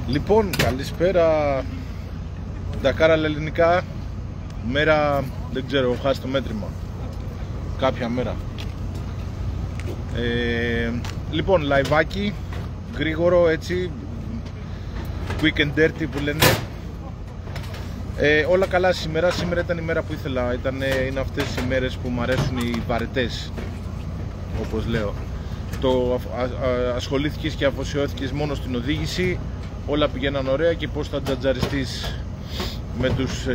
Λοιπόν, καλησπέρα. Ντακάρ αλλά ελληνικά. Μέρα, δεν ξέρω, έχω χάσει το μέτρημα. Κάποια μέρα. Λοιπόν, λαϊβάκι, γρήγορο έτσι, quick and dirty που λένε. Όλα καλά σήμερα. Σήμερα ήταν η μέρα που ήθελα. Είναι αυτές οι μέρες που μου αρέσουν οι βαρετές, όπως λέω. Ασχολήθηκες και αφοσιώθηκες μόνο στην οδήγηση. Όλα πηγαίναν ωραία και πώς θα τζατζαριστείς με τους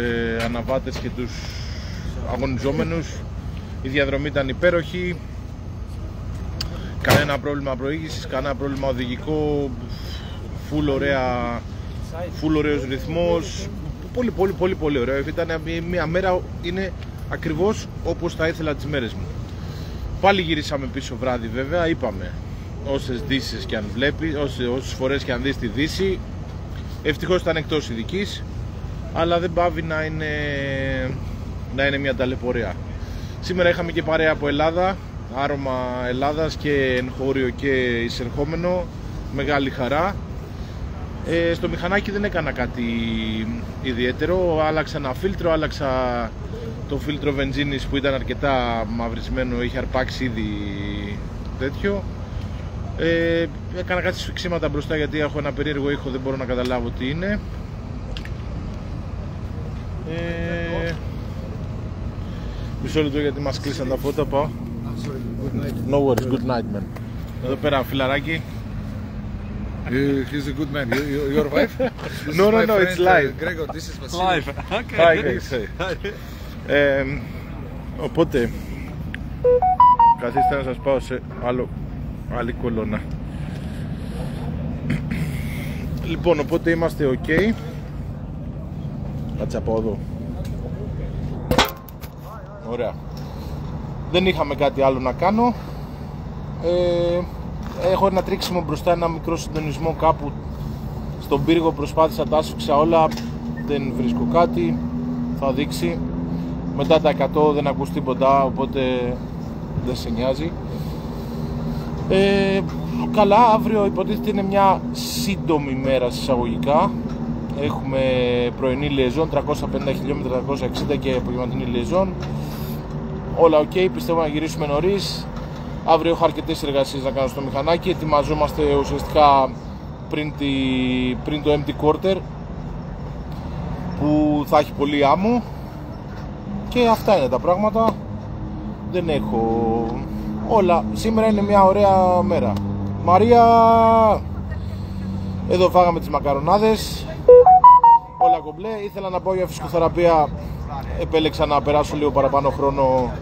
αναβάτες και τους αγωνιζόμενους. Η διαδρομή ήταν υπέροχη. Κανένα πρόβλημα προήγησης, κανένα πρόβλημα οδηγικό. Φουλ ωραίος ρυθμός. Πολύ ωραίο. Ήταν μια μέρα, είναι ακριβώς όπως θα ήθελα τις μέρες μου. Πάλι γυρίσαμε πίσω βράδυ βέβαια, είπαμε. Όσες δύσεις και αν βλέπεις, όσες φορές και αν δεις τη δύση, ευτυχώς ήταν εκτός ειδικής, αλλά δεν πάβει να είναι μια ταλαιπωρία. Σήμερα είχαμε και παρέα από Ελλάδα, άρωμα Ελλάδας και εγχώριο και εισερχόμενο, μεγάλη χαρά. Στο μηχανάκι δεν έκανα κάτι ιδιαίτερο, άλλαξα ένα φίλτρο, άλλαξα το φίλτρο βενζίνης που ήταν αρκετά μαυρισμένο, είχε αρπάξει ήδη τέτοιο. Έκανα κάτι σφιξίματα μπροστά γιατί έχω ένα περίεργο ήχο, δεν μπορώ να καταλάβω τι είναι. Μισό λεπτό γιατί μας κλείσαν τα φώτα, πάω. No worries, good night man. Εδώ πέρα φιλαράκι. He's a good man. Your wife? No, it's live. Gregor, this is Vasily. Live. Okay. Hi guys. Οπότε καθίστε να σας πάω σε άλλη κολόνα. Λοιπόν, οπότε είμαστε ok. Κάτσε από εδώ. Ωραία. Δεν είχαμε κάτι άλλο να κάνω. Έχω ένα τρίξιμο μπροστά, ένα μικρό συντονισμό κάπου στον πύργο. Προσπάθησα, τα άσφιξα όλα. Δεν βρίσκω κάτι. Θα δείξει. Μετά τα 100 δεν ακούς τίποτα, οπότε δεν σε νοιάζει. Καλά, αύριο υποτίθεται είναι μια σύντομη μέρα εισαγωγικά. Έχουμε πρωινή λιεζόν, 350 χιλιόμετρα, 360 και απογευματινή λιεζόν. Όλα ok, πιστεύω να γυρίσουμε νωρίς. Αύριο έχω αρκετές εργασίες να κάνω στο μηχανάκι. Ετοιμαζόμαστε ουσιαστικά πριν το empty quarter που θα έχει πολύ άμμο. Και αυτά είναι τα πράγματα. Δεν έχω όλα. Σήμερα είναι μια ωραία μέρα. Μαρία! Εδώ φάγαμε τις μακαρονάδες. Όλα κομπλέ. Ήθελα να πάω για φυσικοθεραπεία. Επέλεξα να περάσω λίγο παραπάνω χρόνο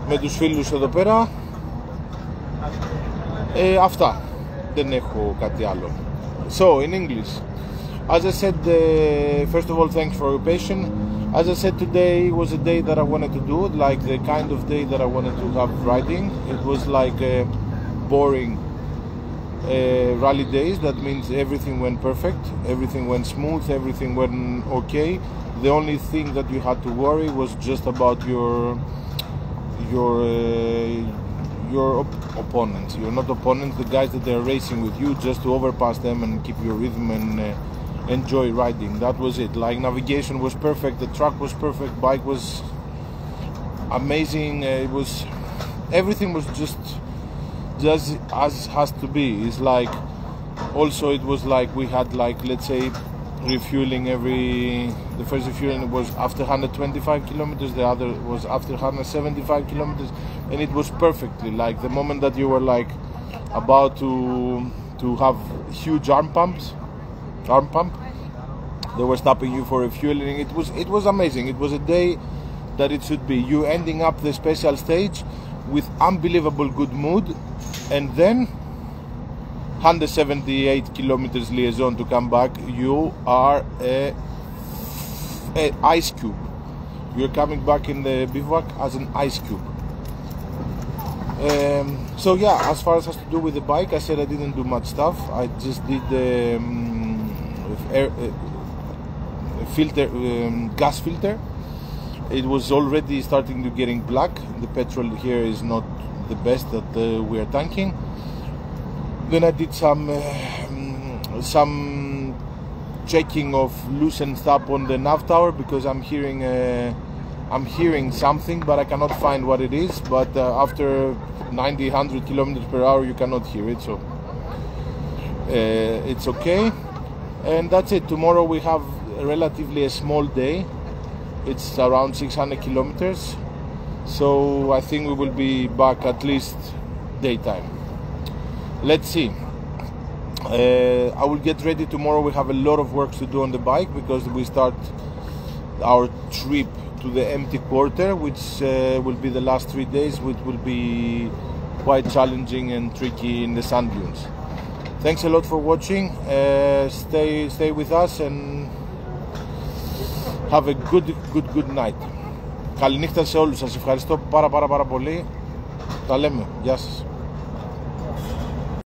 με τους φίλους εδώ πέρα. Αυτά. Δεν έχω κάτι άλλο. So, in English, as I said, first of all, thanks for your patience. As I said, today was a day that I wanted to do, like the kind of day that I wanted to have riding. It was like a boring rally days. That means everything went perfect, everything went smooth, everything went okay. The only thing that you had to worry was just about your opponents. You're not opponents, the guys that they're racing with you, just to overpass them and keep your rhythm and enjoy riding. That was it. Like, navigation was perfect, the truck was perfect, bike was amazing. Everything was just as has to be. It's like, also it was like we had, like, let's say, refueling the first refueling was after 125 kilometers, the other was after 175 kilometers, and it was perfectly like the moment that you were like about to have huge arm pump, they were stopping you for refueling. It was amazing. It was a day that it should be. You ending up the special stage with unbelievable good mood, and then 178 kilometers liaison to come back. You are a ice cube. You're coming back in the bivouac as an ice cube. So yeah, as far as has to do with the bike, I said I didn't do much stuff. I just did the gas filter. it was already starting to getting black. The petrol here is not the best that we are tanking. Then I did some checking of loosened up on the nav tower because I'm hearing something, but I cannot find what it is. But after 90-100 kilometers per hour, you cannot hear it, so it's okay. And that's it. Tomorrow we have relatively a small day. It's around 600 kilometers, so I think we will be back at least daytime. Let's see. I will get ready tomorrow. We have a lot of work to do on the bike because we start our trip to the empty quarter, which will be the last 3 days, which will be quite challenging and tricky in the sand dunes. Thanks a lot for watching. Stay with us and have a good night. Καληνύχτα σε όλους σας. Ευχαριστώ πάρα πολύ. Τα λέμε. Γεια σας.